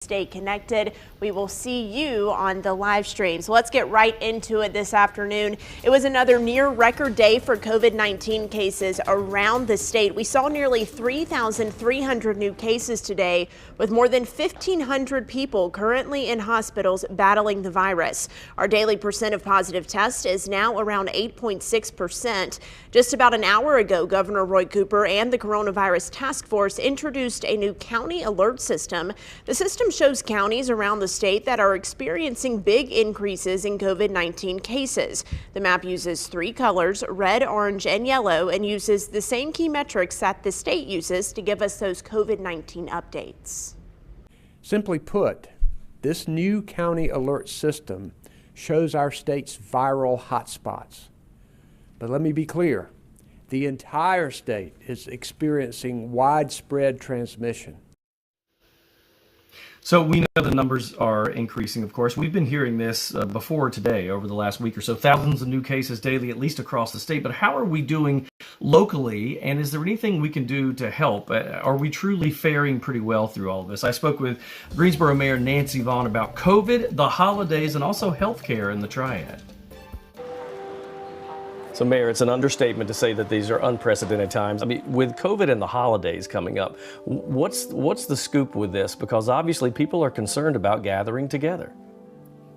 Stay connected. We will see you on the live streams. Let's get right into it this afternoon. It was another near record day for COVID-19 cases around the state. We saw nearly 3,300 new cases today, with more than 1,500 people currently in hospitals battling the virus. Our daily percent of positive tests is now around 8.6%. Just about an hour ago, Governor Roy Cooper and the Coronavirus Task Force introduced a new county alert system. The system shows counties around the state that are experiencing big increases in COVID-19 cases. The map uses three colors, red, orange, and yellow, and uses the same key metrics that the state uses to give us those COVID-19 updates. Simply put, this new county alert system shows our state's viral hotspots. But let me be clear, the entire state is experiencing widespread transmission. So we know the numbers are increasing, of course. We've been hearing this before today, over the last week or so. Thousands of new cases daily, at least across the state. But how are we doing locally, and is there anything we can do to help? Are we truly faring pretty well through all of this? I spoke with Greensboro Mayor Nancy Vaughan about COVID, the holidays, and also healthcare in the Triad. So, Mayor, it's an understatement to say that these are unprecedented times. I mean, with COVID and the holidays coming up, what's the scoop with this? Because obviously people are concerned about gathering together.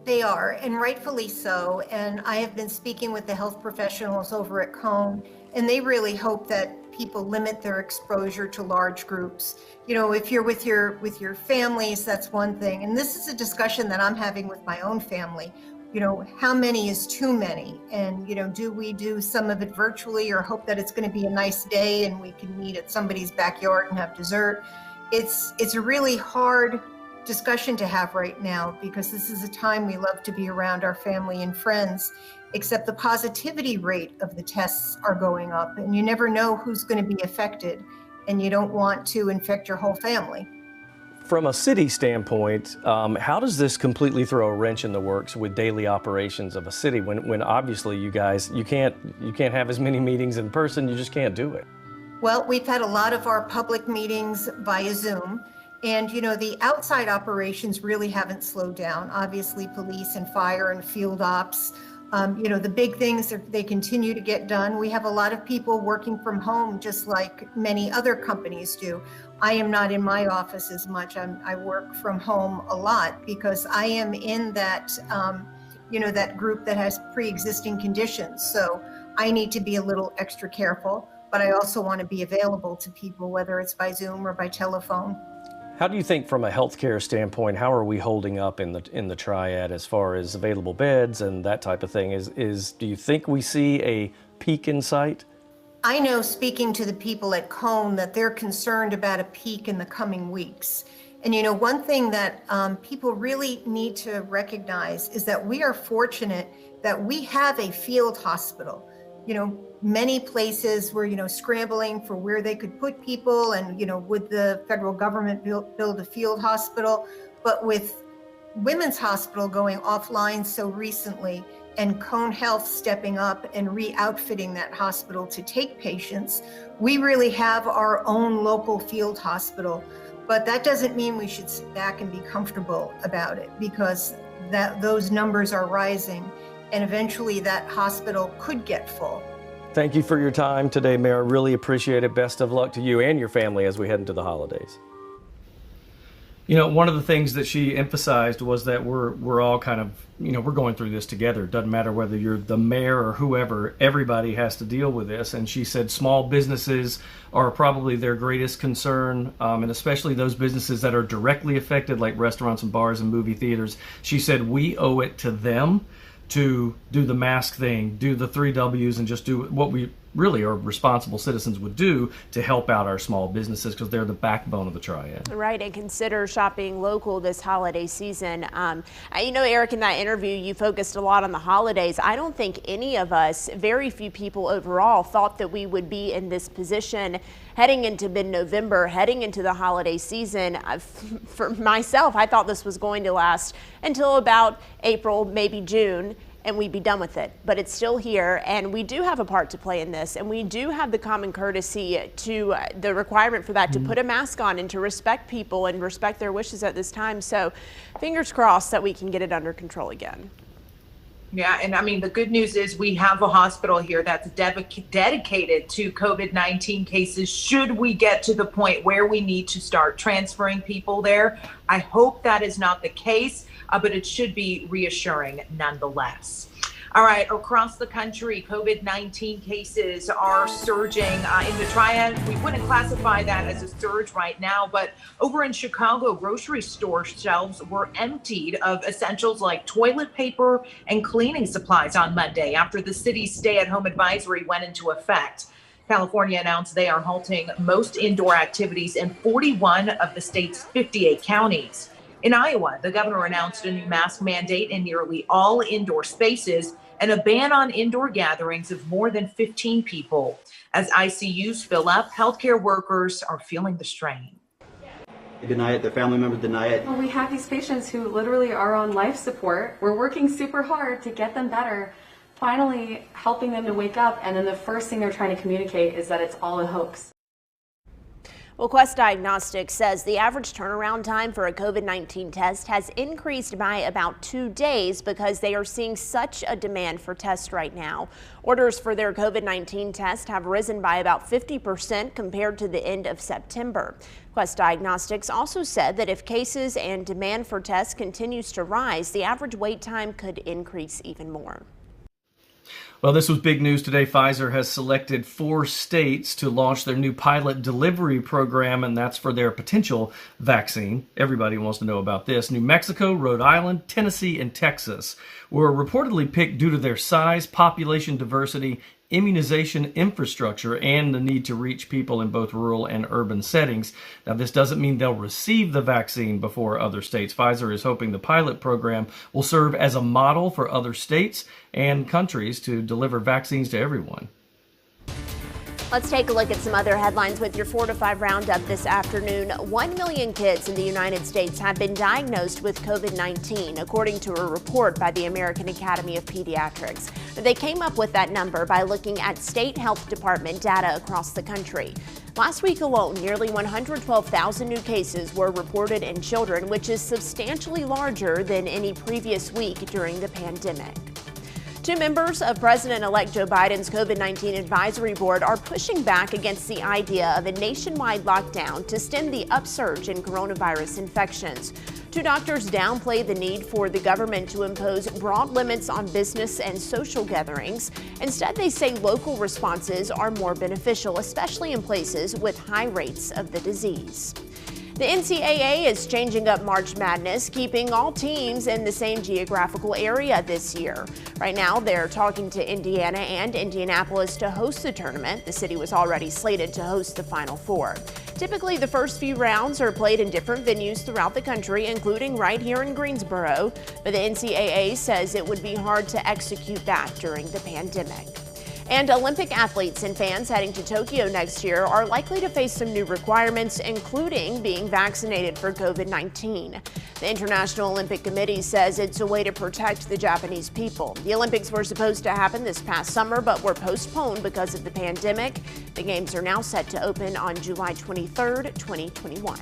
They are, and rightfully so. And I have been speaking with the health professionals over at Cone, and they really hope that people limit their exposure to large groups. You know, if you're with your families, that's one thing. And this is a discussion that I'm having with my own family. You know, how many is too many? And, you know, do we do some of it virtually or hope that it's going to be a nice day and we can meet at somebody's backyard and have dessert? It's a really hard discussion to have right now, because this is a time we love to be around our family and friends, except the positivity rate of the tests are going up and you never know who's going to be affected, and you don't want to infect your whole family. From a city standpoint, how does this completely throw a wrench in the works with daily operations of a city when obviously you guys, you can't have as many meetings in person, you just can't do it? Well, we've had a lot of our public meetings via Zoom, and you know, the outside operations really haven't slowed down. Obviously, police and fire and field ops, you know, the big things, they continue to get done. We have a lot of people working from home, just like many other companies do. I am not in my office as much. I work from home a lot because I am in that, you know, that group that has pre-existing conditions. So I need to be a little extra careful, but I also want to be available to people, whether it's by Zoom or by telephone. How do you think, from a healthcare standpoint, how are we holding up in the Triad as far as available beds and that type of thing? Do you think we see a peak in sight? I know, speaking to the people at Cone, that they're concerned about a peak in the coming weeks. And you know, one thing that people really need to recognize is that we are fortunate that we have a field hospital. You know, many places were, you know, scrambling for where they could put people, and, you know, would the federal government build a field hospital? But with Women's Hospital going offline so recently, and Cone Health stepping up and re-outfitting that hospital to take patients, we really have our own local field hospital. But that doesn't mean we should sit back and be comfortable about it, because those numbers are rising, and eventually that hospital could get full. Thank you for your time today, Mayor. Really appreciate it. Best of luck to you and your family as we head into the holidays. You know, one of the things that she emphasized was that we're all kind of, you know, we're going through this together. It doesn't matter whether you're the mayor or whoever, everybody has to deal with this. And she said small businesses are probably their greatest concern, and especially those businesses that are directly affected, like restaurants and bars and movie theaters. She said we owe it to them to do the mask thing, do the 3 W's, and just do what we really are responsible citizens would do to help out our small businesses, because they're the backbone of the Triad. Right, and consider shopping local this holiday season. You know, Eric, in that interview, you focused a lot on the holidays. I don't think any of us, very few people overall, thought that we would be in this position heading into mid-November, heading into the holiday season. For myself, I thought this was going to last until about April, maybe June. and we'd be done with it. But it's still here, and we do have a part to play in this, and we do have the common courtesy to the requirement for that to put a mask on and to respect people and respect their wishes at this time. So fingers crossed that we can get it under control again. Yeah, and I mean, the good news is we have a hospital here that's dedicated to COVID-19 cases. Should we get to the point where we need to start transferring people there, I hope that is not the case, but it should be reassuring nonetheless. All right, across the country, COVID-19 cases are surging in the Triad. We wouldn't classify that as a surge right now, but over in Chicago, grocery store shelves were emptied of essentials like toilet paper and cleaning supplies on Monday after the city's stay-at-home advisory went into effect. California announced they are halting most indoor activities in 41 of the state's 58 counties. In Iowa, the governor announced a new mask mandate in nearly all indoor spaces and a ban on indoor gatherings of more than 15 people. As ICUs fill up, healthcare workers are feeling the strain. They deny it, their family members deny it. Well, we have these patients who literally are on life support. We're working super hard to get them better, finally helping them to wake up, and then the first thing they're trying to communicate is that it's all a hoax. Well, Quest Diagnostics says the average turnaround time for a COVID-19 test has increased by about 2 days because they are seeing such a demand for tests right now. Orders for their COVID-19 test have risen by about 50% compared to the end of September. Quest Diagnostics also said that if cases and demand for tests continues to rise, the average wait time could increase even more. Well, this was big news today. Pfizer has selected 4 states to launch their new pilot delivery program, and that's for their potential vaccine. Everybody wants to know about this. New Mexico, Rhode Island, Tennessee, and Texas were reportedly picked due to their size, population diversity, immunization infrastructure, and the need to reach people in both rural and urban settings. Now, this doesn't mean they'll receive the vaccine before other states. Pfizer is hoping the pilot program will serve as a model for other states and countries to deliver vaccines to everyone. Let's take a look at some other headlines with your 4 to 5 roundup this afternoon. 1 million kids in the United States have been diagnosed with COVID-19, according to a report by the American Academy of Pediatrics. They came up with that number by looking at state health department data across the country. Last week alone, nearly 112,000 new cases were reported in children, which is substantially larger than any previous week during the pandemic. 2 members of President-elect Joe Biden's COVID-19 advisory board are pushing back against the idea of a nationwide lockdown to stem the upsurge in coronavirus infections. 2 doctors downplay the need for the government to impose broad limits on business and social gatherings. Instead, they say local responses are more beneficial, especially in places with high rates of the disease. The NCAA is changing up March Madness, keeping all teams in the same geographical area this year. Right now, they're talking to Indiana and Indianapolis to host the tournament. The city was already slated to host the Final Four. Typically, the first few rounds are played in different venues throughout the country, including right here in Greensboro. But the NCAA says it would be hard to execute that during the pandemic. And Olympic athletes and fans heading to Tokyo next year are likely to face some new requirements, including being vaccinated for COVID-19. The International Olympic Committee says it's a way to protect the Japanese people. The Olympics were supposed to happen this past summer, but were postponed because of the pandemic. The Games are now set to open on July 23rd, 2021.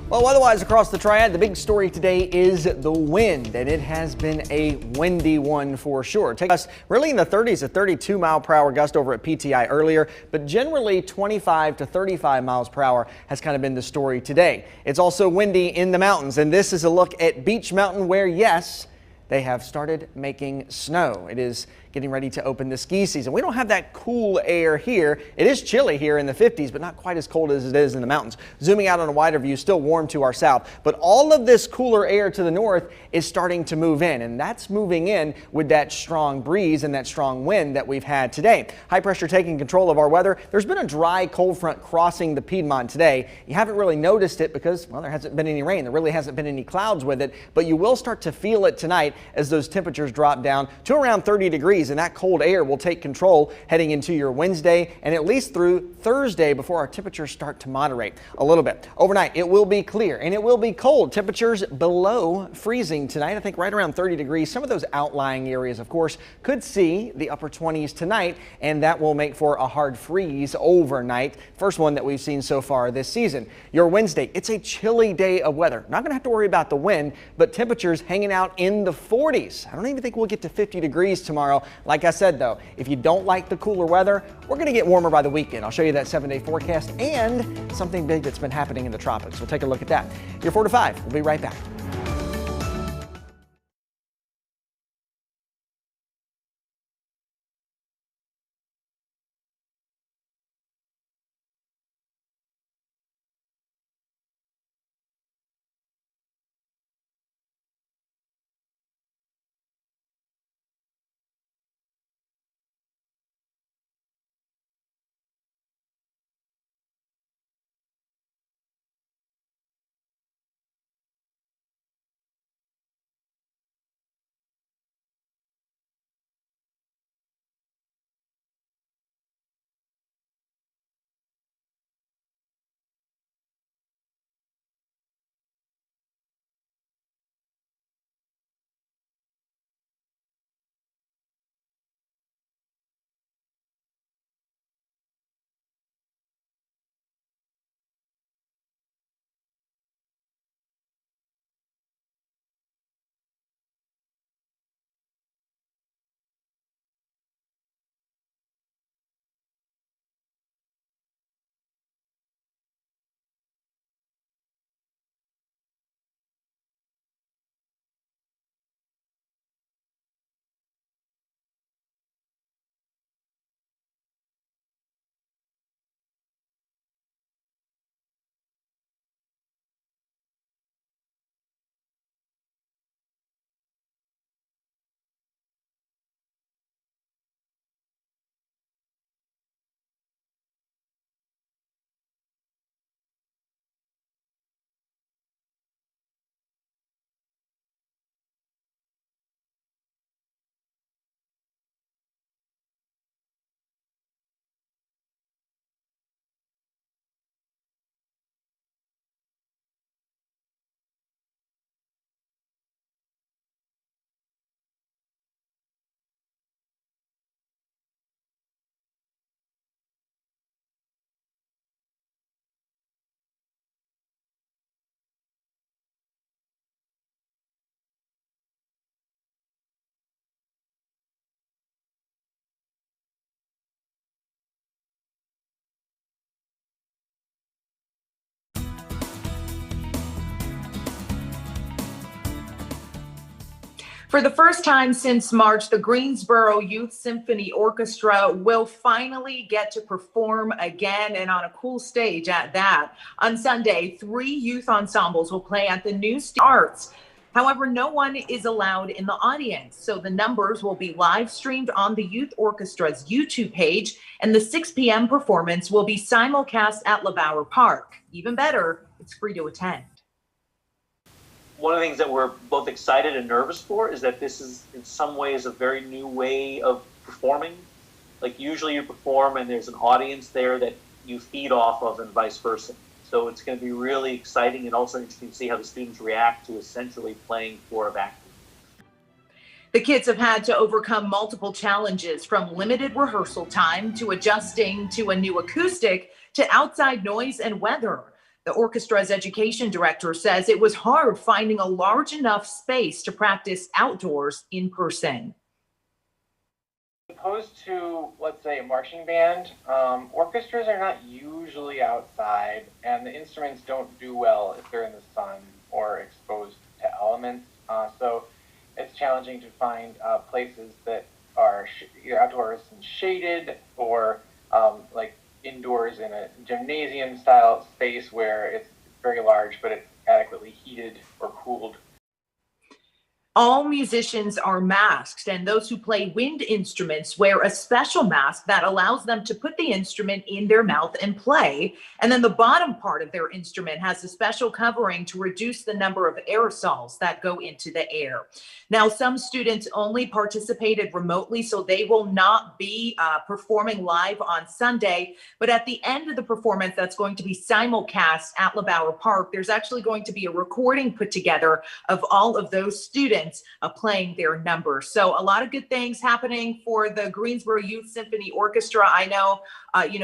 Well, otherwise across the Triad, the big story today is the wind, and it has been a windy one for sure. Take us really in the 30s, a 32 mile per hour gust over at PTI earlier, but generally 25 to 35 miles per hour has kind of been the story today. It's also windy in the mountains, and this is a look at Beach Mountain where, yes, they have started making snow. It is getting ready to open the ski season. We don't have that cool air here. It is chilly here in the 50s, but not quite as cold as it is in the mountains. Zooming out on a wider view, still warm to our south, but all of this cooler air to the north is starting to move in, and that's moving in with that strong breeze and that strong wind that we've had today. High pressure taking control of our weather. There's been a dry cold front crossing the Piedmont today. You haven't really noticed it because, well, there hasn't been any rain. There really hasn't been any clouds with it, but you will start to feel it tonight as those temperatures drop down to around 30 degrees, and that cold air will take control heading into your Wednesday and at least through Thursday before our temperatures start to moderate a little bit. Overnight, it will be clear and it will be cold. Temperatures below freezing tonight, I think right around 30 degrees. Some of those outlying areas, of course, could see the upper 20s tonight, and that will make for a hard freeze overnight. First one that we've seen so far this season. Your Wednesday, it's a chilly day of weather. Not going to have to worry about the wind, but temperatures hanging out in the 40s. I don't even think we'll get to 50 degrees tomorrow. Like I said, though, if you don't like the cooler weather, we're going to get warmer by the weekend. I'll show you that 7-day forecast and something big that's been happening in the tropics. We'll take a look at that. Your 4 to 5. We'll be right back. For the first time since March, the Greensboro Youth Symphony Orchestra will finally get to perform again, and on a cool stage at that. On Sunday, 3 youth ensembles will play at the new Arts. However, no one is allowed in the audience, so the numbers will be live streamed on the Youth Orchestra's YouTube page, and the 6 p.m. performance will be simulcast at LeBauer Park. Even better, it's free to attend. One of the things that we're both excited and nervous for is that this is in some ways a very new way of performing. Like usually you perform and there's an audience there that you feed off of and vice versa. So it's going to be really exciting and also interesting to see how the students react to essentially playing for a vacuum. The kids have had to overcome multiple challenges, from limited rehearsal time to adjusting to a new acoustic to outside noise and weather. The orchestra's education director says it was hard finding a large enough space to practice outdoors in person. Opposed to, let's say, a marching band, orchestras are not usually outside, and the instruments don't do well if they're in the sun or exposed to elements. So it's challenging to find places that are either outdoors and shaded or like indoors in a gymnasium style space where it's very large but it's adequately heated or cooled. All musicians are masked, and those who play wind instruments wear a special mask that allows them to put the instrument in their mouth and play. And then the bottom part of their instrument has a special covering to reduce the number of aerosols that go into the air. Now, some students only participated remotely, so they will not be performing live on Sunday. But at the end of the performance, that's going to be simulcast at LeBauer Park, there's actually going to be a recording put together of all of those students playing their numbers. So a lot of good things happening for the Greensboro Youth Symphony Orchestra. I know,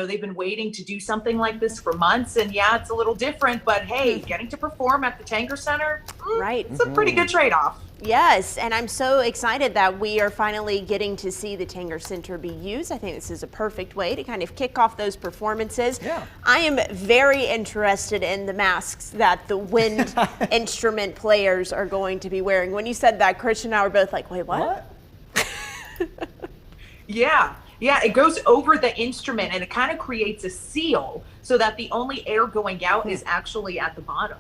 they've been waiting to do something like this for months, and yeah, it's a little different, but hey, getting to perform at the Tanger Center, right? It's a pretty good trade-off. Yes, and I'm so excited that we are finally getting to see the Tanger Center be used. I think this is a perfect way to kind of kick off those performances. Yeah. I am very interested in the masks that the wind instrument players are going to be wearing. When you said that, Christian and I were both like, wait, what? Yeah, it goes over the instrument and it kind of creates a seal so that the only air going out is actually at the bottom.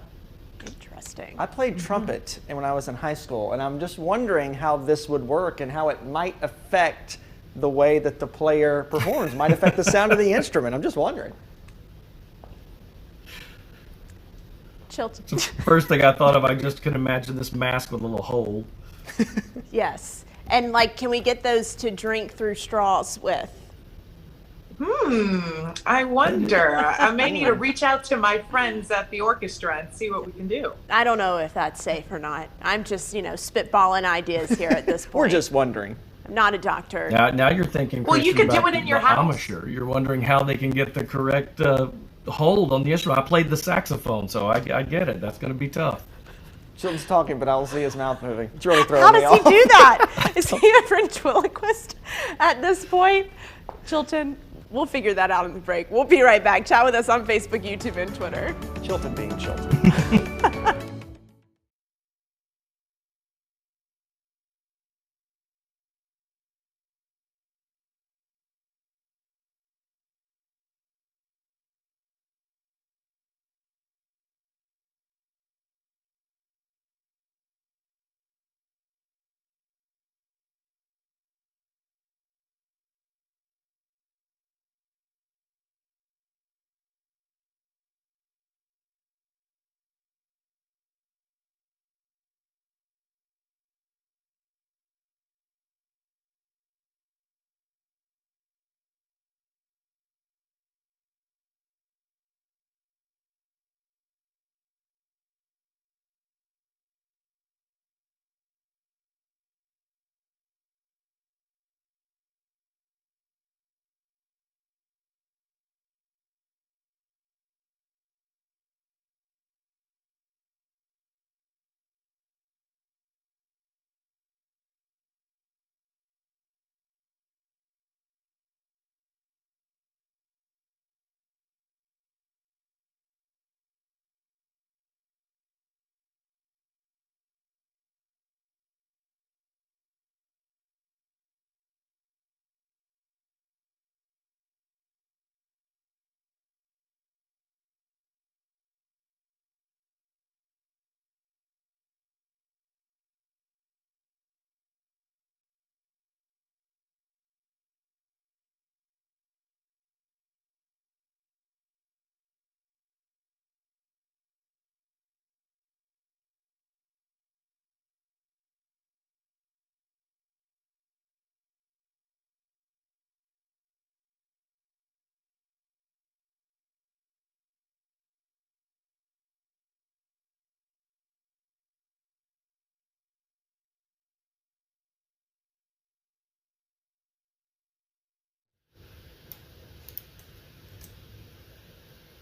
Interesting. I played trumpet when I was in high school, and I'm just wondering how this would work and how it might affect the way that the player performs, might affect the sound of the instrument. I'm just wondering. Chilton. First thing I thought of, I just could imagine this mask with a little hole. Yes. And can we get those to drink through straws with? I wonder. I may need to reach out to my friends at the orchestra and see what we can do. I don't know if that's safe or not. I'm just, spitballing ideas here at this point. We're just wondering. I'm not a doctor. Now you're thinking, well, you could do it in your house. Amateur. You're wondering how they can get the correct hold on the instrument. I played the saxophone, so I get it. That's going to be tough. Chilton's talking, but I will see his mouth moving. It's really throwing me How off. does he do that? Is he a ventriloquist at this point? Chilton, we'll figure that out in the break. We'll be right back. Chat with us on Facebook, YouTube, and Twitter. Chilton being Chilton.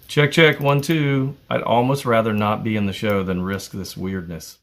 Check, check, 1, 2. I'd almost rather not be in the show than risk this weirdness.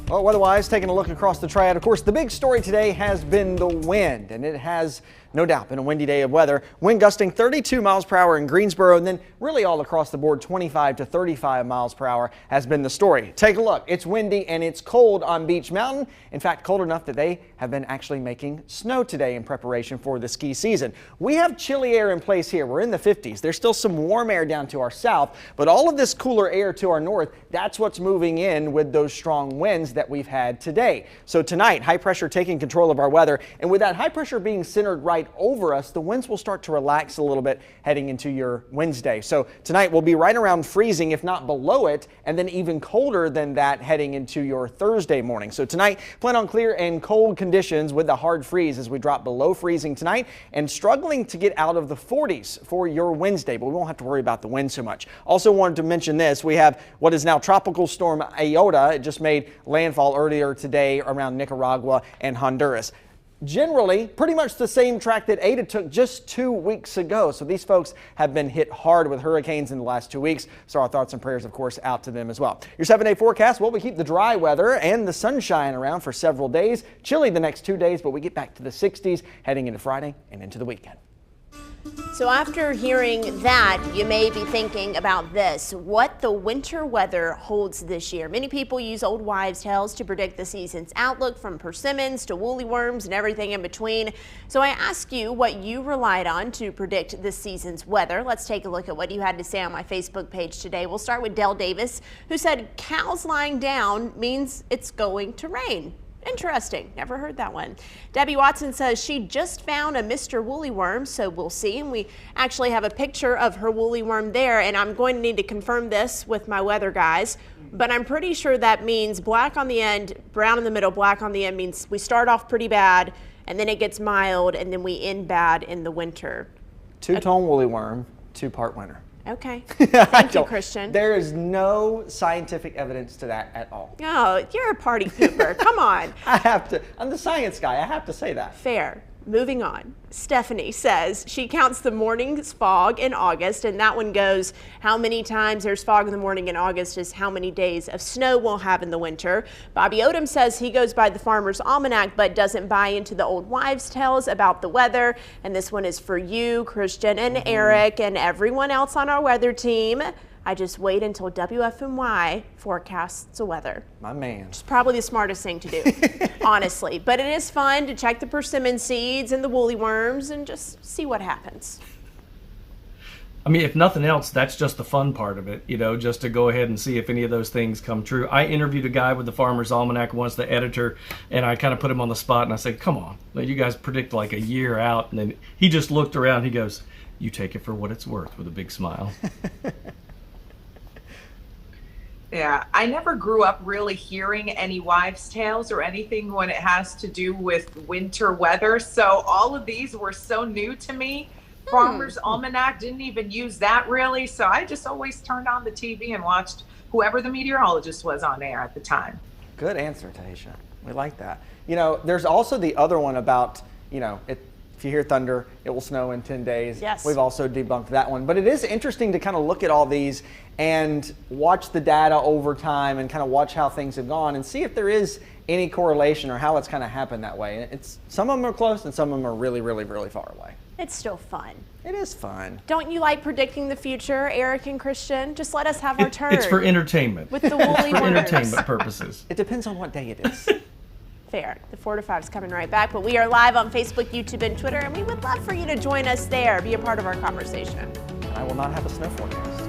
Well, weather-wise, taking a look across the triad, of course, the big story today has been the wind, and it has No doubt, been a windy day of weather. Wind gusting 32 miles per hour in Greensboro, and then really all across the board, 25 to 35 miles per hour has been the story. Take a look. It's windy and it's cold on Beach Mountain. In fact, cold enough that they have been actually making snow today in preparation for the ski season. We have chilly air in place here. We're in the 50s. There's still some warm air down to our south, but all of this cooler air to our north, that's what's moving in with those strong winds that we've had today. So tonight, high pressure taking control of our weather, and with that high pressure being centered right over us, the winds will start to relax a little bit heading into your Wednesday. So tonight we'll be right around freezing, if not below it, and then even colder than that heading into your Thursday morning. So tonight, plan on clear and cold conditions with the hard freeze as we drop below freezing tonight and struggling to get out of the 40s for your Wednesday, but we won't have to worry about the wind so much. Also wanted to mention this. We have what is now Tropical Storm Iota. It just made landfall earlier today around Nicaragua and Honduras. Generally, pretty much the same track that Eta took just 2 weeks ago. So these folks have been hit hard with hurricanes in the last 2 weeks. So our thoughts and prayers, of course, out to them as well. Your 7-day forecast, well, we keep the dry weather and the sunshine around for several days. Chilly the next 2 days, but we get back to the 60s heading into Friday and into the weekend. So after hearing that, you may be thinking about this, what the winter weather holds this year. Many people use old wives' tales to predict the season's outlook, from persimmons to woolly worms and everything in between. So I ask you what you relied on to predict this season's weather. Let's take a look at what you had to say on my Facebook page today. We'll start with Dell Davis, who said cows lying down means it's going to rain. Interesting. Never heard that one. Debbie Watson says she just found a Mr. Woolly Worm, so we'll see. And we actually have a picture of her woolly worm there, and I'm going to need to confirm this with my weather guys, but I'm pretty sure that means black on the end, brown in the middle, black on the end means we start off pretty bad, and then it gets mild, and then we end bad in the winter. Two-tone woolly worm, 2-part winter. Okay. Thank you, Christian. There is no scientific evidence to that at all. Oh, you're a party pooper. Come on. I'm the science guy. I have to say that. Fair. Moving on. Stephanie says she counts the morning's fog in August, and that one goes, how many times there's fog in the morning in August is how many days of snow we'll have in the winter. Bobby Odom says he goes by the Farmer's Almanac but doesn't buy into the old wives' tales about the weather. And this one is for you, Christian and Eric, and everyone else on our weather team. I just wait until WFMY forecasts the weather. My man. It's probably the smartest thing to do, honestly. But it is fun to check the persimmon seeds and the woolly worms and just see what happens. I mean, if nothing else, that's just the fun part of it, you know, just to go ahead and see if any of those things come true. I interviewed a guy with the Farmer's Almanac once, the editor, and I kind of put him on the spot and I said, come on, you guys predict like a year out. And then he just looked around, he goes, you take it for what it's worth, with a big smile. Yeah, I never grew up really hearing any wives' tales or anything when it has to do with winter weather. So all of these were so new to me. Farmer's Almanac didn't even use that really. So I just always turned on the TV and watched whoever the meteorologist was on air at the time. Good answer, Taisha. We like that. You know, there's also the other one about, you know, if you hear thunder, it will snow in 10 days. Yes. We've also debunked that one. But it is interesting to kind of look at all these and watch the data over time and kind of watch how things have gone and see if there is any correlation or how it's kind of happened that way. Some of them are close and some of them are really, really, really far away. It's still fun. It is fun. Don't you like predicting the future, Eric and Christian? Just let us have our turn. It's for entertainment. With the woolly for worms. entertainment purposes. It depends on what day it is. Fair. The 4 to 5 is coming right back, but we are live on Facebook, YouTube, and Twitter, and we would love for you to join us there, be a part of our conversation. And I will not have a snow forecast.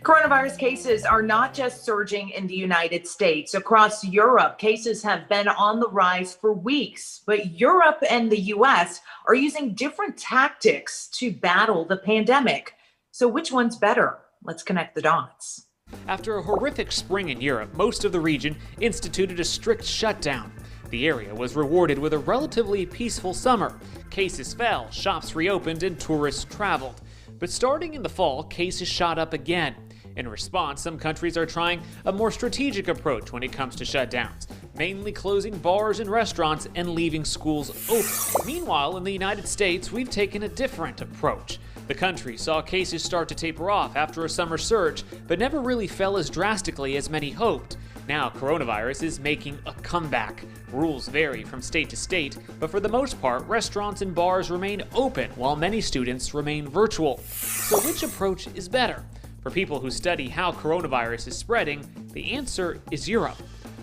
Coronavirus cases are not just surging in the United States. Across Europe, cases have been on the rise for weeks. But Europe and the U.S. are using different tactics to battle the pandemic. So which one's better? Let's connect the dots. After a horrific spring in Europe, most of the region instituted a strict shutdown. The area was rewarded with a relatively peaceful summer. Cases fell, shops reopened, and tourists traveled. But starting in the fall, cases shot up again. In response, some countries are trying a more strategic approach when it comes to shutdowns, mainly closing bars and restaurants and leaving schools open. Meanwhile, in the United States, we've taken a different approach. The country saw cases start to taper off after a summer surge, but never really fell as drastically as many hoped. Now, coronavirus is making a comeback. Rules vary from state to state, but for the most part, restaurants and bars remain open while many students remain virtual. So which approach is better? For people who study how coronavirus is spreading, the answer is Europe.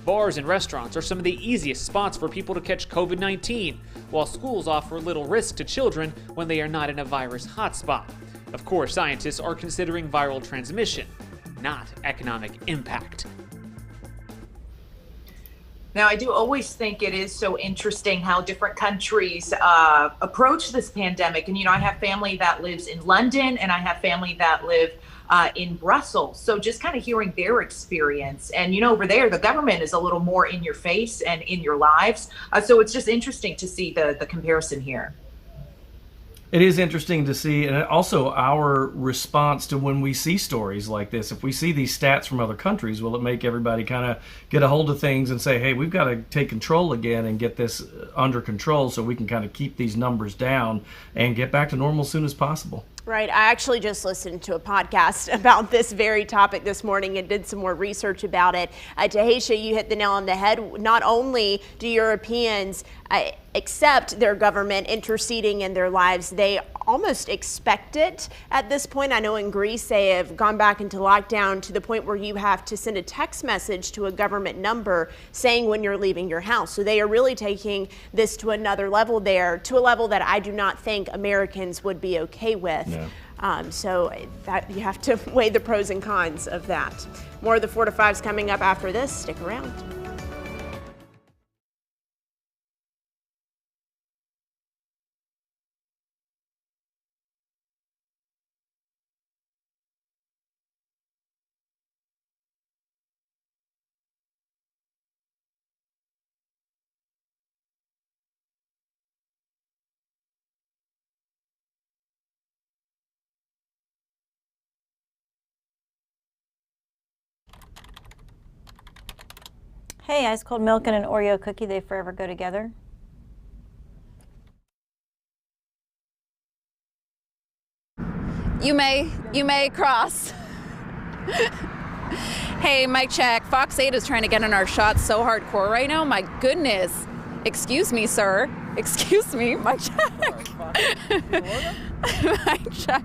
Bars and restaurants are some of the easiest spots for people to catch COVID-19, while schools offer little risk to children when they are not in a virus hotspot. Of course, scientists are considering viral transmission, not economic impact. Now, I do always think it is so interesting how different countries approach this pandemic. And, I have family that lives in London and I have family that live in Brussels. So just kind of hearing their experience. And, over there, the government is a little more in your face and in your lives. So it's just interesting to see the comparison here. It is interesting to see, and also our response to when we see stories like this. If we see these stats from other countries, will it make everybody kind of get a hold of things and say, hey, we've got to take control again and get this under control so we can kind of keep these numbers down and get back to normal as soon as possible? Right. I actually just listened to a podcast about this very topic this morning and did some more research about it. Tahisha, you hit the nail on the head. Not only do Europeans accept their government interceding in their lives, they almost expect it at this point. I know in Greece they have gone back into lockdown to the point where you have to send a text message to a government number saying when you're leaving your house. So they are really taking this to another level there, to a level that I do not think Americans would be okay with. No. So that you have to weigh the pros and cons of that. More of the 4 to 5s coming up after this. Stick around. Hey, ice cold milk and an Oreo cookie, they forever go together. You may cross. Hey, mic check. Fox 8 is trying to get in our shots so hardcore right now. My goodness. Excuse me, sir. Excuse me. Mic check. Mic check.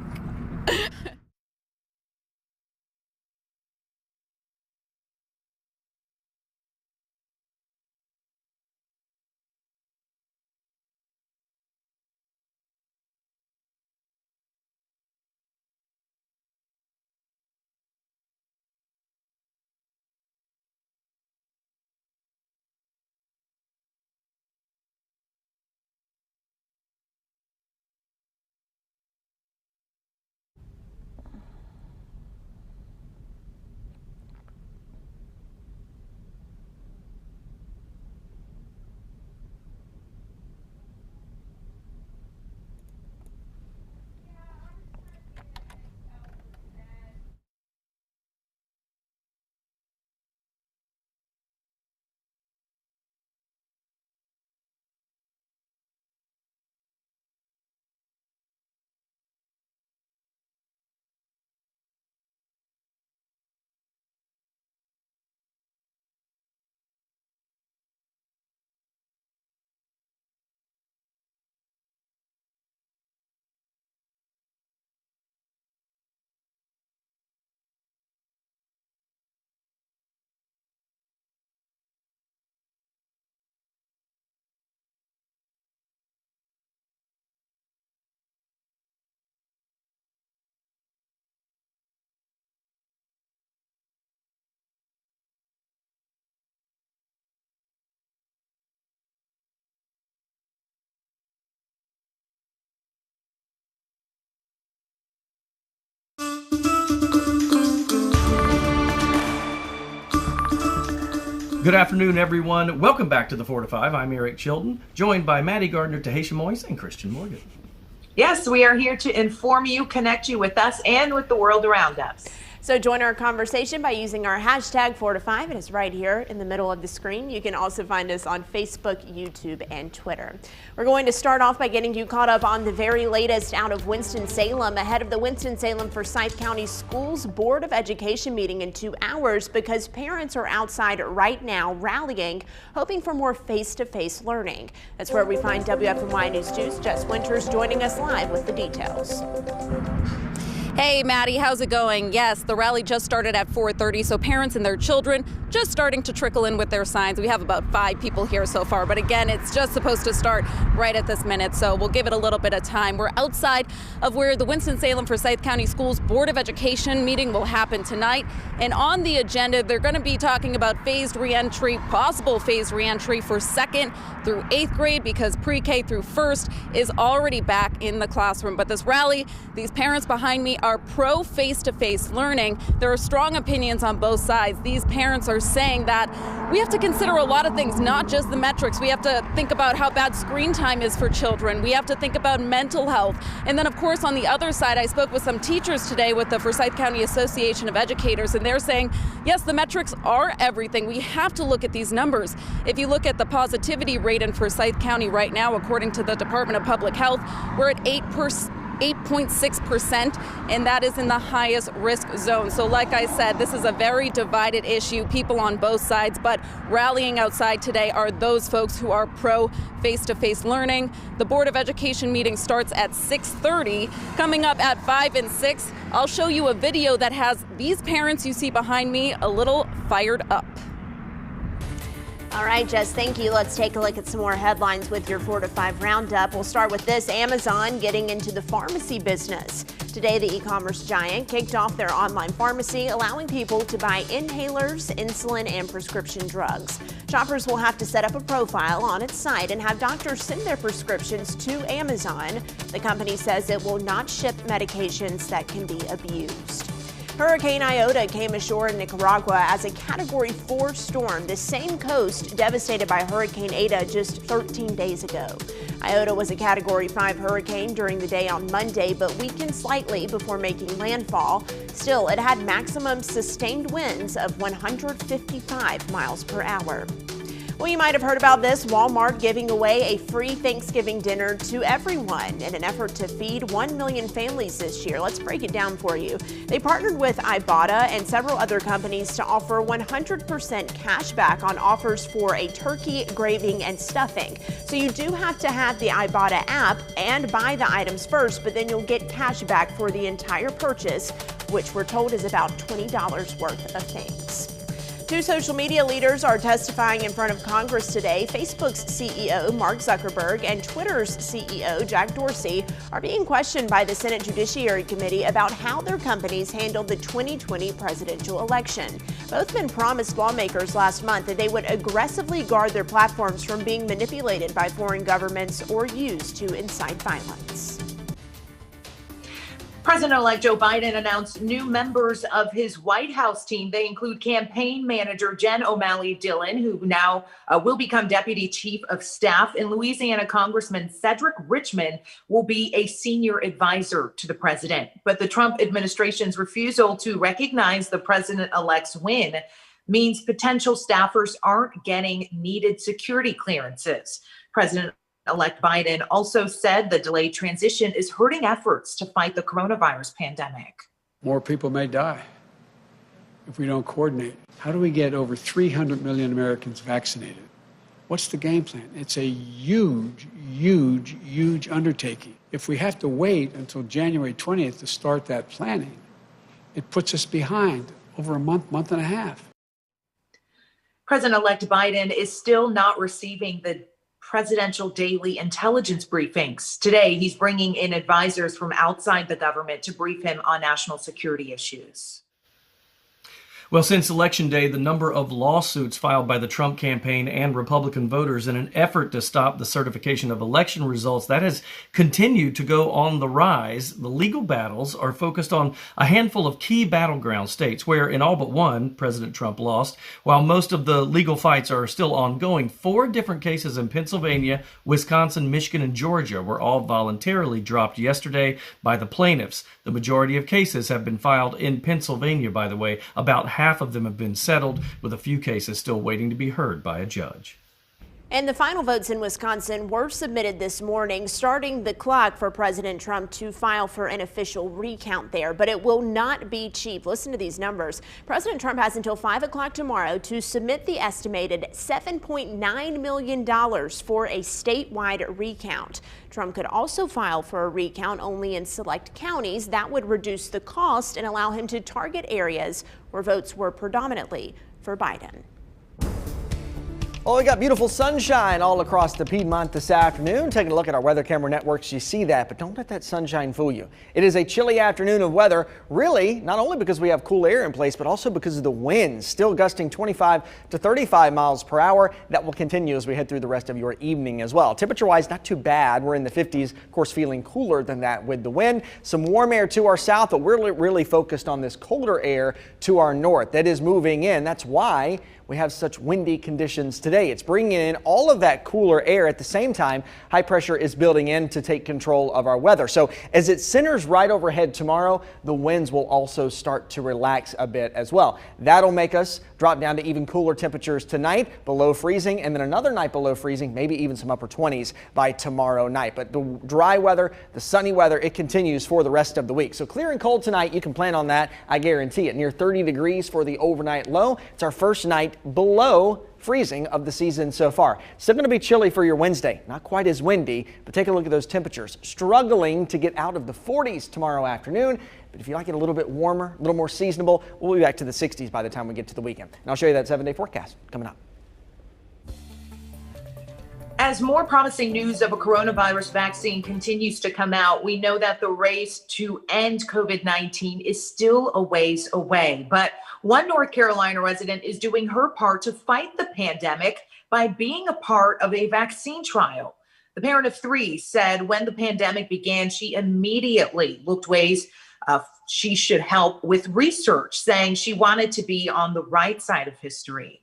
Good afternoon, everyone. Welcome back to the 4 to 5. I'm Eric Chilton, joined by Maddie Gardner, Tahisha Moyes, and Christian Morgan. Yes, we are here to inform you, connect you with us and with the world around us. So join our conversation by using our hashtag 4 to 5. It is right here in the middle of the screen. You can also find us on Facebook, YouTube, and Twitter. We're going to start off by getting you caught up on the very latest out of Winston-Salem ahead of the Winston-Salem Forsyth County Schools Board of Education meeting in 2 hours because parents are outside right now rallying, hoping for more face-to-face learning. That's where we find WFMY News 2's Jess Winters joining us live with the details. Hey, Maddie, how's it going? Yes, the rally just started at 4:30, so parents and their children just starting to trickle in with their signs. We have about 5 people here so far, but again, it's just supposed to start right at this minute, so we'll give it a little bit of time. We're outside of where the Winston-Salem Forsyth County Schools Board of Education meeting will happen tonight, and on the agenda, they're going to be talking about phased reentry, possible phased reentry for 2nd through 8th grade because pre-K through 1st is already back in the classroom. But this rally, these parents behind me are pro face-to-face learning. There are strong opinions on both sides. These parents are saying that we have to consider a lot of things, not just the metrics. We have to think about how bad screen time is for children. We have to think about mental health. And then, of course, on the other side, I spoke with some teachers today with the Forsyth County Association of Educators, and they're saying, yes, the metrics are everything. We have to look at these numbers. If you look at the positivity rate in Forsyth County right now, according to the Department of Public Health, we're at 8.6%, and that is in the highest risk zone. So like I said, this is a very divided issue, people on both sides, but rallying outside today are those folks who are pro face-to-face learning. The Board of Education meeting starts at 6:30. Coming up at 5 and 6, I'll show you a video that has these parents you see behind me a little fired up. All right, Jess, thank you. Let's take a look at some more headlines with your 4 to 5 roundup. We'll start with this. Amazon getting into the pharmacy business. Today, the e-commerce giant kicked off their online pharmacy, allowing people to buy inhalers, insulin, and prescription drugs. Shoppers will have to set up a profile on its site and have doctors send their prescriptions to Amazon. The company says it will not ship medications that can be abused. Hurricane Iota came ashore in Nicaragua as a Category 4 storm, the same coast devastated by Hurricane Eta just 13 days ago. Iota was a Category 5 hurricane during the day on Monday, but weakened slightly before making landfall. Still, it had maximum sustained winds of 155 miles per hour. Well, you might have heard about this. Walmart giving away a free Thanksgiving dinner to everyone in an effort to feed 1 million families this year. Let's break it down for you. They partnered with Ibotta and several other companies to offer 100% cash back on offers for a turkey, gravy, and stuffing. So you do have to have the Ibotta app and buy the items first, but then you'll get cash back for the entire purchase, which we're told is about $20 worth of things. 2 social media leaders are testifying in front of Congress today. Facebook's CEO, Mark Zuckerberg, and Twitter's CEO, Jack Dorsey, are being questioned by the Senate Judiciary Committee about how their companies handled the 2020 presidential election. Both men promised lawmakers last month that they would aggressively guard their platforms from being manipulated by foreign governments or used to incite violence. President-elect Joe Biden announced new members of his White House team. They include campaign manager Jen O'Malley Dillon, who now will become deputy chief of staff, and Louisiana Congressman Cedric Richmond will be a senior advisor to the president. But the Trump administration's refusal to recognize the president-elect's win means potential staffers aren't getting needed security clearances. President-elect Biden also said the delayed transition is hurting efforts to fight the coronavirus pandemic. More people may die if we don't coordinate. How do we get over 300 million Americans vaccinated? What's the game plan? It's a huge, huge, huge undertaking. If we have to wait until January 20th to start that planning, it puts us behind over a month, month and a half. President-elect Biden is still not receiving the presidential daily intelligence briefings. Today, he's bringing in advisors from outside the government to brief him on national security issues. Well, since Election Day, the number of lawsuits filed by the Trump campaign and Republican voters in an effort to stop the certification of election results, that has continued to go on the rise. The legal battles are focused on a handful of key battleground states where, in all but one, President Trump lost. While most of the legal fights are still ongoing, 4 different cases in Pennsylvania, Wisconsin, Michigan, and Georgia were all voluntarily dropped yesterday by the plaintiffs. The majority of cases have been filed in Pennsylvania, by the way. About half of them have been settled, with a few cases still waiting to be heard by a judge. And the final votes in Wisconsin were submitted this morning, starting the clock for President Trump to file for an official recount there. But it will not be cheap. Listen to these numbers. President Trump has until 5 o'clock tomorrow to submit the estimated $7.9 million for a statewide recount. Trump could also file for a recount only in select counties. That would reduce the cost and allow him to target areas where votes were predominantly for Biden. Well, we got beautiful sunshine all across the Piedmont this afternoon. Taking a look at our weather camera networks, you see that, but don't let that sunshine fool you. It is a chilly afternoon of weather, really, not only because we have cool air in place, but also because of the winds, still gusting 25 to 35 miles per hour. That will continue as we head through the rest of your evening as well. Temperature-wise, not too bad. We're in the 50s, of course, feeling cooler than that with the wind. Some warm air to our south, but we're really focused on this colder air to our north that is moving in. That's why we have such windy conditions today. It's bringing in all of that cooler air. At the same time, high pressure is building in to take control of our weather. So as it centers right overhead tomorrow, the winds will also start to relax a bit as well. That'll make us drop down to even cooler temperatures tonight, below freezing, and then another night below freezing, maybe even some upper 20s by tomorrow night. But the dry weather, the sunny weather, it continues for the rest of the week. So clear and cold tonight, you can plan on that, I guarantee it. Near 30 degrees for the overnight low. It's our first night below freezing of the season so far. Still going to be chilly for your Wednesday. Not quite as windy, but take a look at those temperatures. Struggling to get out of the 40s tomorrow afternoon. But if you like it a little bit warmer, a little more seasonable, we'll be back to the 60s by the time we get to the weekend. And I'll show you that 7-day forecast coming up. As more promising news of a coronavirus vaccine continues to come out, we know that the race to end COVID-19 is still a ways away. But one North Carolina resident is doing her part to fight the pandemic by being a part of a vaccine trial. The parent of 3 said when the pandemic began, she immediately looked ways she should help with research, saying she wanted to be on the right side of history.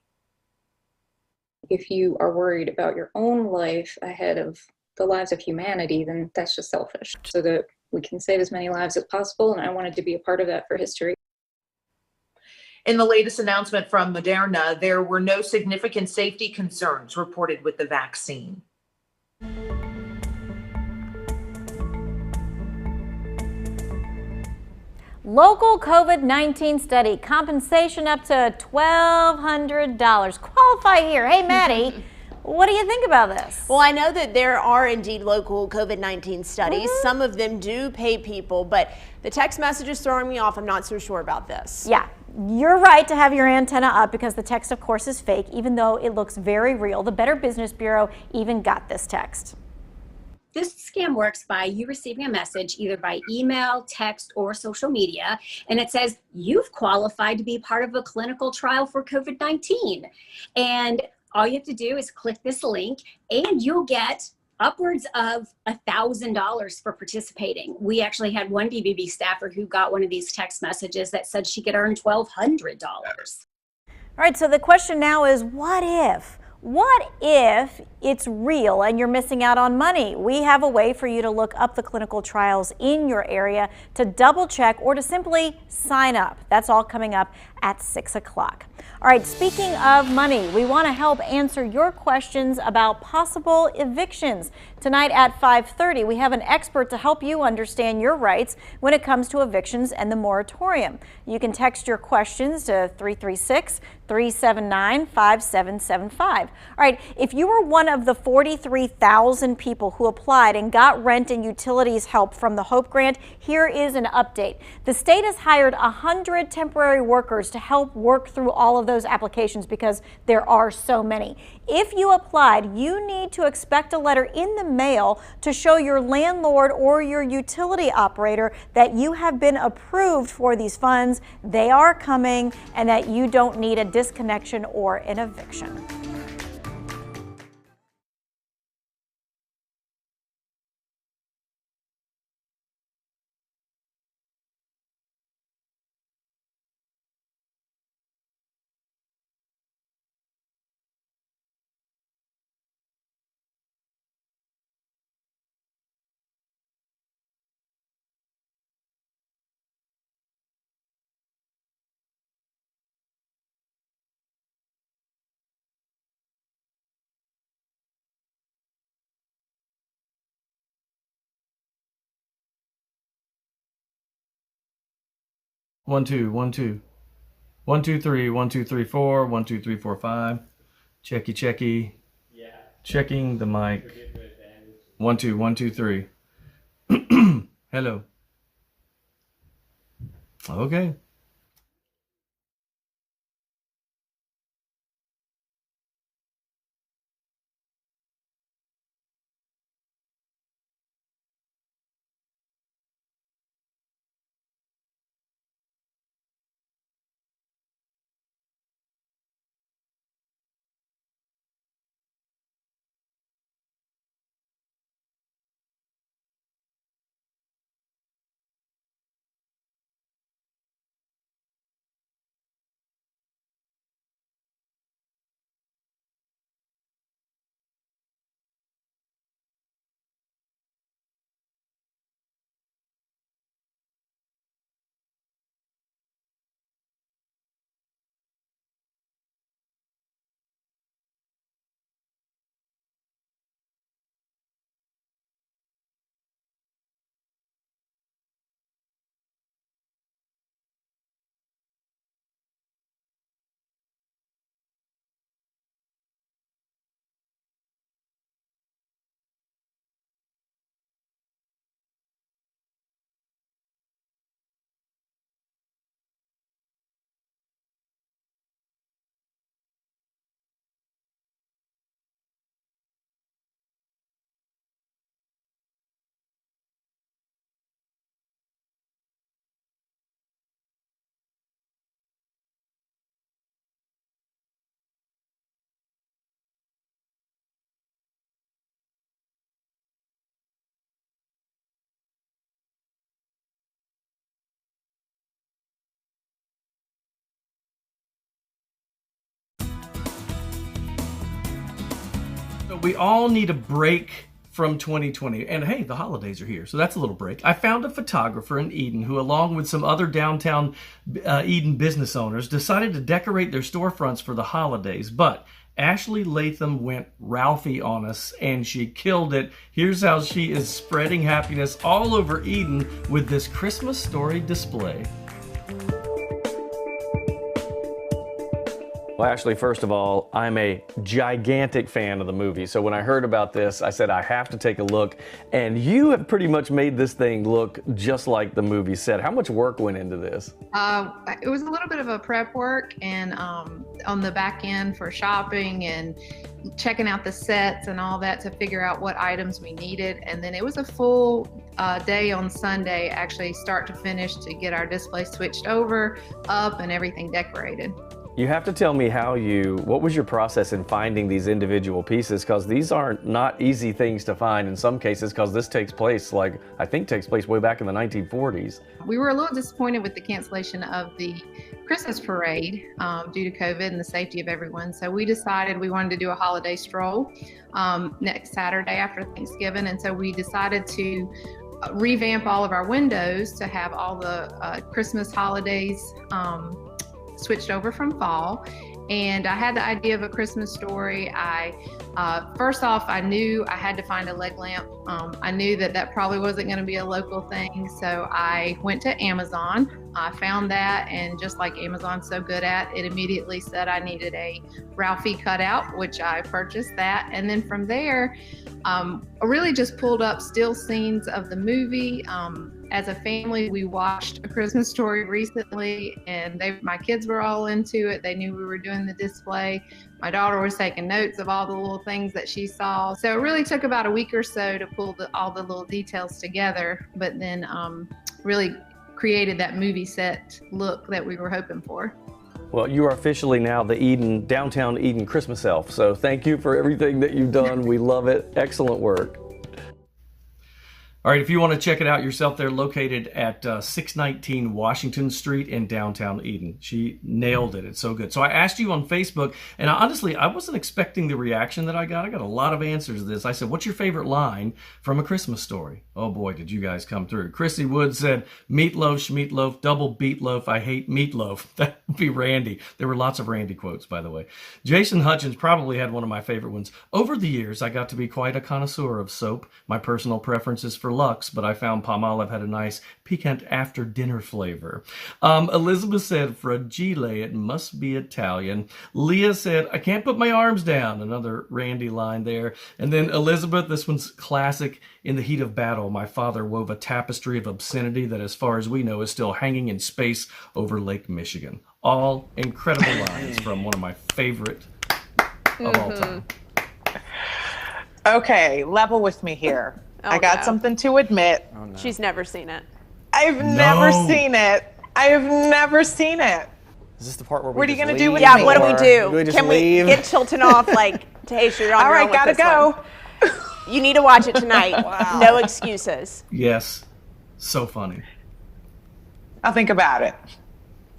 If you are worried about your own life ahead of the lives of humanity, then that's just selfish, so that we can save as many lives as possible. And I wanted to be a part of that for history. In the latest announcement from Moderna, there were no significant safety concerns reported with the vaccine. Local COVID-19 study, compensation up to $1,200. Qualify here. Hey, Maddie, what do you think about this? Well, I know that there are indeed local COVID-19 studies. Some of them do pay people, but the text message is throwing me off. I'm not so sure about this. Yeah, you're right to have your antenna up because the text, of course, is fake, even though it looks very real. The Better Business Bureau even got this text. This scam works by you receiving a message either by email, text, or social media, and it says you've qualified to be part of a clinical trial for COVID-19. And all you have to do is click this link and you'll get upwards of $1,000 for participating. We actually had one BBB staffer who got one of these text messages that said she could earn $1,200. All right, so the question now is, what if? What if it's real and you're missing out on money? We have a way for you to look up the clinical trials in your area to double check or to simply sign up. That's all coming up at 6 o'clock. All right, speaking of money, we want to help answer your questions about possible evictions. Tonight at 5:30, we have an expert to help you understand your rights when it comes to evictions and the moratorium. You can text your questions to 336-379-5775. All right, if you were one of the 43,000 people who applied and got rent and utilities help from the HOPE grant, here is an update. The state has hired 100 temporary workers to help work through all of those applications because there are so many. If you applied, you need to expect a letter in the mail to show your landlord or your utility operator that you have been approved for these funds, they are coming, and that you don't need a disconnection or an eviction. One, two, 1, 2, 3, 1, 2, 3, 4, 1, 2, 3, 4, 5. Checky. Yeah. Checking the mic. 1, 2, 1, 2, 3. Hello. Okay. So we all need a break from 2020. And hey, the holidays are here, so that's a little break. I found a photographer in Eden who, along with some other downtown Eden business owners, decided to decorate their storefronts for the holidays. But Ashley Latham went Ralphie on us, and she killed it. Here's how she is spreading happiness all over Eden with this Christmas story display. Well, Ashley, first of all, I'm a gigantic fan of the movie. So when I heard about this, I said, I have to take a look. And you have pretty much made this thing look just like the movie said. How much work went into this? It was a little bit of a prep work and on the back end for shopping and checking out the sets and all that to figure out what items we needed. And then it was a full day on Sunday, actually start to finish, to get our display switched over, up, and everything decorated. You have to tell me what was your process in finding these individual pieces? Because these aren't not easy things to find in some cases, because this takes place I think takes place way back in the 1940s. We were a little disappointed with the cancellation of the Christmas parade due to COVID and the safety of everyone. So we decided we wanted to do a holiday stroll next Saturday after Thanksgiving. And so we decided to revamp all of our windows to have all the Christmas holidays switched over from fall. And I had the idea of a Christmas story. First off, I knew I had to find a leg lamp. I knew that probably wasn't going to be a local thing. So I went to Amazon. I found that, and just like Amazon's so good at, it immediately said I needed a Ralphie cutout, which I purchased that. And then from there, I really just pulled up still scenes of the movie, as a family, we watched A Christmas Story recently, and my kids were all into it. They knew we were doing the display. My daughter was taking notes of all the little things that she saw. So it really took about a week or so to pull all the little details together, but then really created that movie set look that we were hoping for. Well, you are officially now the downtown Eden Christmas elf. So thank you for everything that you've done. We love it. Excellent work. All right, if you want to check it out yourself, they're located at 619 Washington Street in downtown Eden. She nailed it. It's so good. So I asked you on Facebook, and honestly, I wasn't expecting the reaction that I got. I got a lot of answers to this. I said, what's your favorite line from A Christmas Story? Oh boy, did you guys come through. Chrissy Wood said, meatloaf, schmeatloaf, double beatloaf, I hate meatloaf. That would be Randy. There were lots of Randy quotes, by the way. Jason Hutchins probably had one of my favorite ones. Over the years, I got to be quite a connoisseur of soap. My personal preference is for Lux, but I found Palmolive had a nice piquant after dinner flavor. Elizabeth said, fragile, it must be Italian. Leah said, I can't put my arms down. Another Randy line there. And then Elizabeth, this one's classic. In the heat of battle, my father wove a tapestry of obscenity that, as far as we know, is still hanging in space over Lake Michigan. All incredible lines from one of my favorite of all time. Okay, level with me here. I got something to admit. Oh, no. She's never seen it. I've never seen it. I've never seen it. Is this the part where what are you going to do with Yeah, me? what do we do? we just Can leave? we get Chilton off? Like, Tahisha, you're on All your right, own with gotta this go. one. You need to watch it tonight. Wow. No excuses. Yes. So funny. I'll think about it.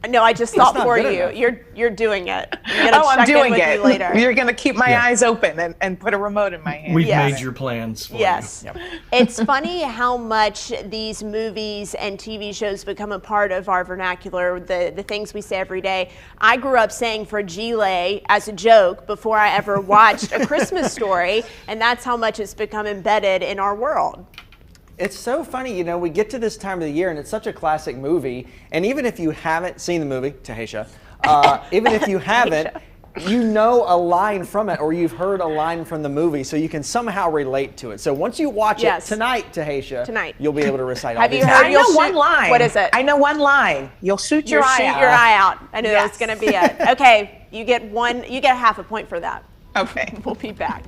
No, I just thought for you. You're doing it. I'm doing it. You later. You're going to keep my eyes open and put a remote in my hand. We've made your plans for you. Yes. Yep. It's funny how much these movies and TV shows become a part of our vernacular, the things we say every day. I grew up saying fragile as a joke before I ever watched A Christmas Story, and that's how much it's become embedded in our world. It's so funny, you know, we get to this time of the year and it's such a classic movie, and even if you haven't seen the movie, Tahisha, even if you haven't, you know a line from it or you've heard a line from the movie, so you can somehow relate to it. So once you watch it tonight, Tahisha, you'll be able to recite all these. I know one line. What is it? I know one line. You'll shoot your eye out. Your eye out. I knew that was going to be it. Okay, you get half a point for that. Okay. We'll be back.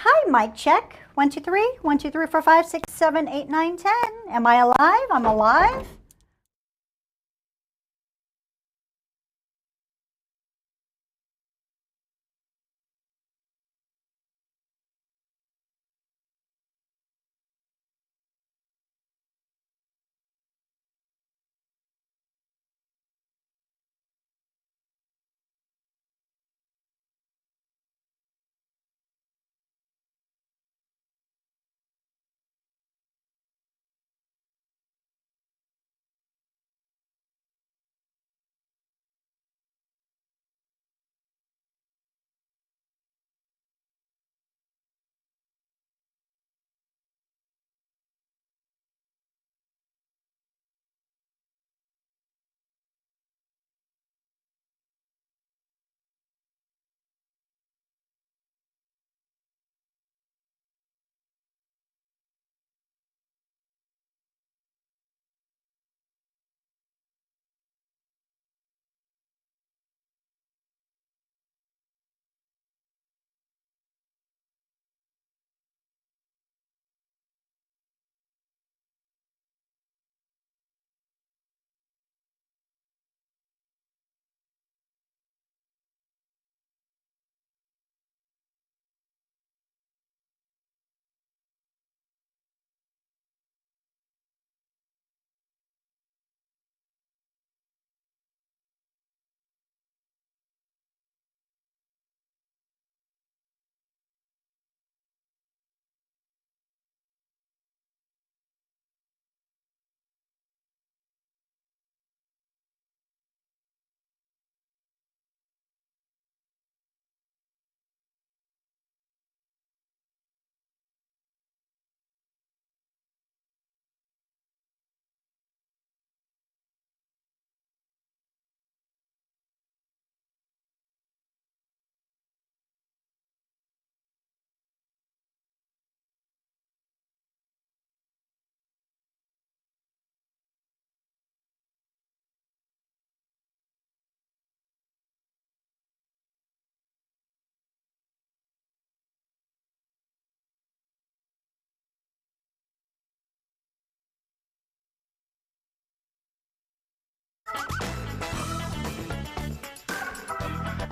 Hi, mic check. 1, 2, 3. 1, 2, 3, 4, 5, 6, 7, 8, 9, 10. Am I alive? I'm alive.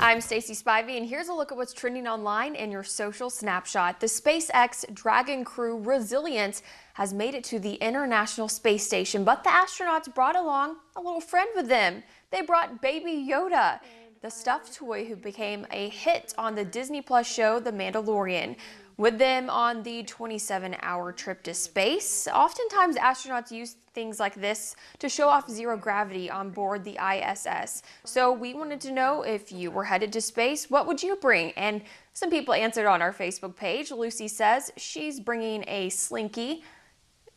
I'm Stacey Spivey, and here's a look at what's trending online in your social snapshot. The SpaceX Dragon crew Resilience has made it to the International Space Station, but the astronauts brought along a little friend with them. They brought Baby Yoda, the stuffed toy who became a hit on the Disney Plus show The Mandalorian. With them on the 27-hour trip to space, oftentimes astronauts use things like this to show off zero gravity on board the ISS. So we wanted to know, if you were headed to space, what would you bring? And some people answered on our Facebook page. Lucy says she's bringing a Slinky.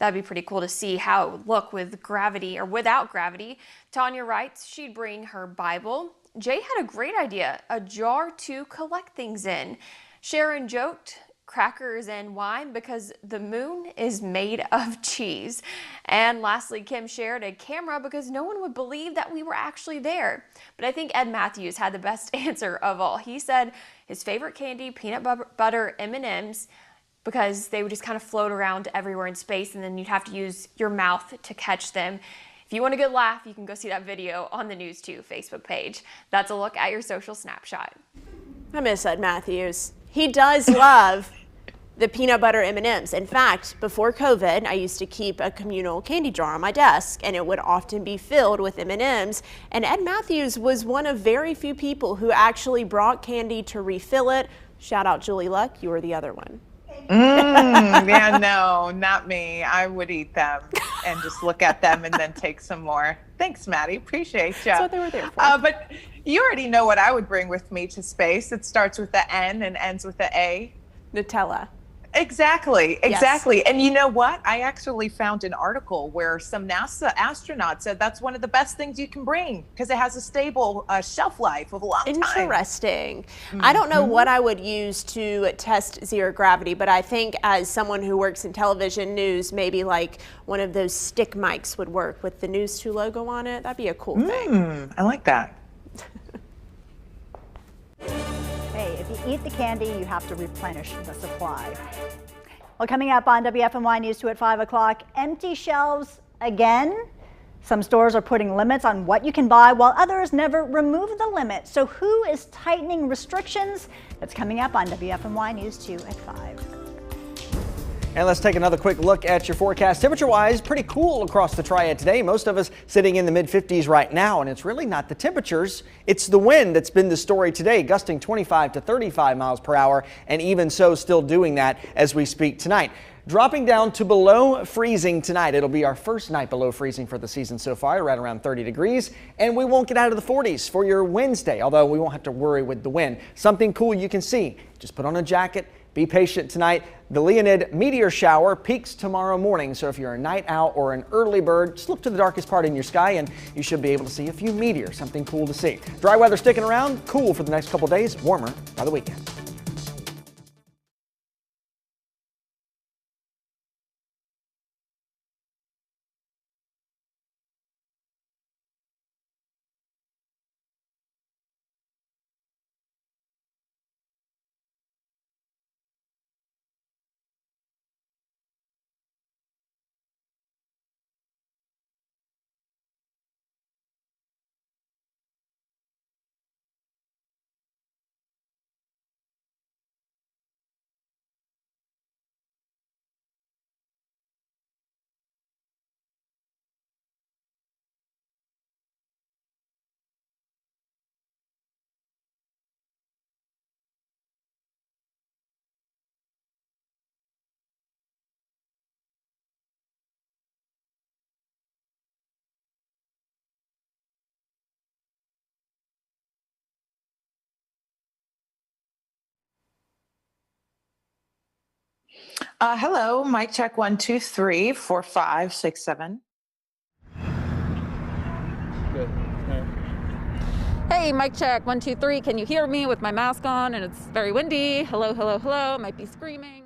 That'd be pretty cool to see how it would look with gravity or without gravity. Tanya writes she'd bring her Bible. Jay had a great idea, a jar to collect things in. Sharon joked, crackers and wine because the moon is made of cheese. And lastly, Kim shared a camera because no one would believe that we were actually there. But I think Ed Matthews had the best answer of all. He said his favorite candy, peanut butter M&Ms, because they would just kind of float around everywhere in space and then you'd have to use your mouth to catch them. If you want a good laugh, you can go see that video on the News 2 Facebook page. That's a look at your social snapshot. I miss Ed Matthews. He does love the peanut butter M&Ms. In fact, before COVID, I used to keep a communal candy jar on my desk, and it would often be filled with M&Ms. And Ed Matthews was one of very few people who actually brought candy to refill it. Shout out Julie Luck, you were the other one. Yeah, no, not me. I would eat them and just look at them and then take some more. Thanks, Maddie. Appreciate you. That's what they were there for. But you already know what I would bring with me to space. It starts with the N and ends with the A. Nutella. Exactly. Yes. And you know what? I actually found an article where some NASA astronauts said that's one of the best things you can bring because it has a stable shelf life of a long time. Interesting. I don't know what I would use to test zero gravity, but I think as someone who works in television news, maybe like one of those stick mics would work with the News 2 logo on it. That'd be a cool thing. I like that. Hey, if you eat the candy, you have to replenish the supply. Well, coming up on WFMY News 2 at 5 o'clock, empty shelves again. Some stores are putting limits on what you can buy, while others never remove the limit. So who is tightening restrictions? That's coming up on WFMY News 2 at 5. And let's take another quick look at your forecast. Temperature-wise, pretty cool across the Triad today. Most of us sitting in the mid-50s right now, and it's really not the temperatures. It's the wind that's been the story today, gusting 25 to 35 miles per hour, and even so still doing that as we speak tonight. Dropping down to below freezing tonight. It'll be our first night below freezing for the season so far, right around 30 degrees. And we won't get out of the 40s for your Wednesday, although we won't have to worry with the wind. Something cool you can see. Just put on a jacket. Be patient tonight. The Leonid meteor shower peaks tomorrow morning, so if you're a night owl or an early bird, just look to the darkest part in your sky and you should be able to see a few meteors, something cool to see. Dry weather sticking around, cool for the next couple days, warmer by the weekend. Hello, mic check 1, 2, 3, 4, 5, 6, 7. Good. Hey, mic check 1, 2, 3. Can you hear me with my mask on? And it's very windy. Hello, hello, hello. Might be screaming.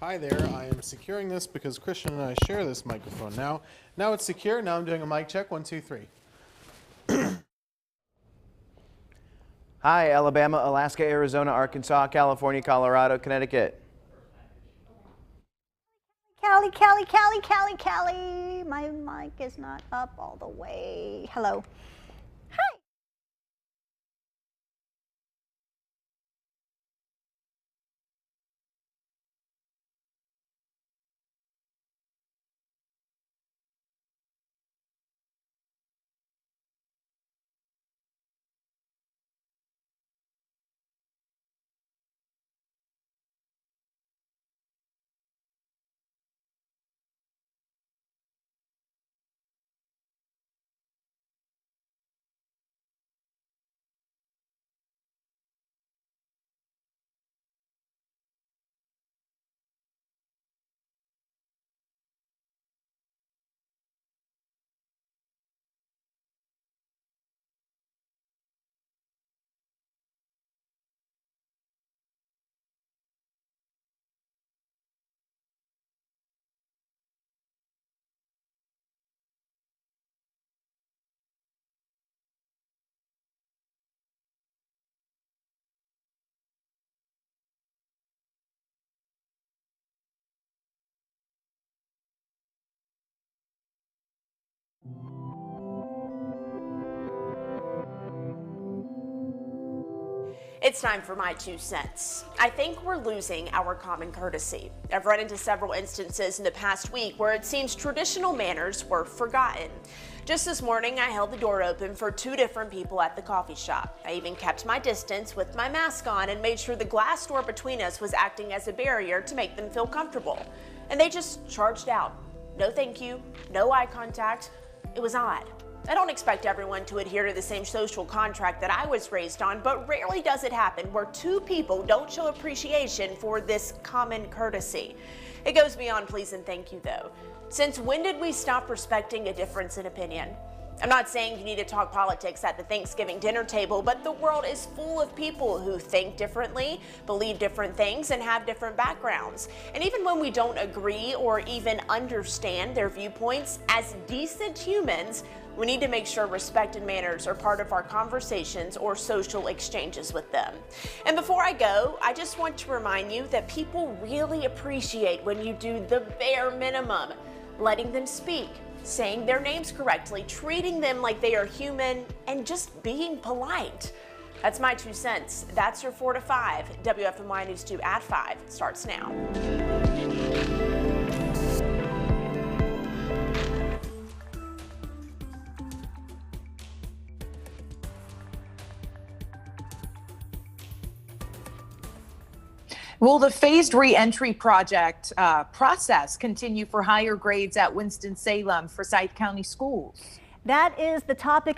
Hi there, I am securing this because Christian and I share this microphone now. Now it's secure, now I'm doing a mic check, 1, 2, 3. Hi, Alabama, Alaska, Arizona, Arkansas, California, Colorado, Connecticut. Callie, Callie, Callie, Callie, Callie. My mic is not up all the way. Hello. Hi. It's time for my 2 cents. I think we're losing our common courtesy. I've run into several instances in the past week where it seems traditional manners were forgotten. Just this morning, I held the door open for 2 different people at the coffee shop. I even kept my distance with my mask on and made sure the glass door between us was acting as a barrier to make them feel comfortable. And they just charged out. No thank you, no eye contact. It was odd. I don't expect everyone to adhere to the same social contract that I was raised on, but rarely does it happen where 2 people don't show appreciation for this common courtesy. It goes beyond please and thank you, though. Since when did we stop respecting a difference in opinion? I'm not saying you need to talk politics at the Thanksgiving dinner table, but the world is full of people who think differently, believe different things, and have different backgrounds. And even when we don't agree or even understand their viewpoints, as decent humans, we need to make sure respect and manners are part of our conversations or social exchanges with them. And before I go, I just want to remind you that people really appreciate when you do the bare minimum, letting them speak, saying their names correctly, treating them like they are human, and just being polite. That's my 2 cents. That's your 4 to 5. WFMY News 2 at 5 starts now. Will the phased re-entry project process continue for higher grades at Winston-Salem for Forsyth County Schools? That is the topic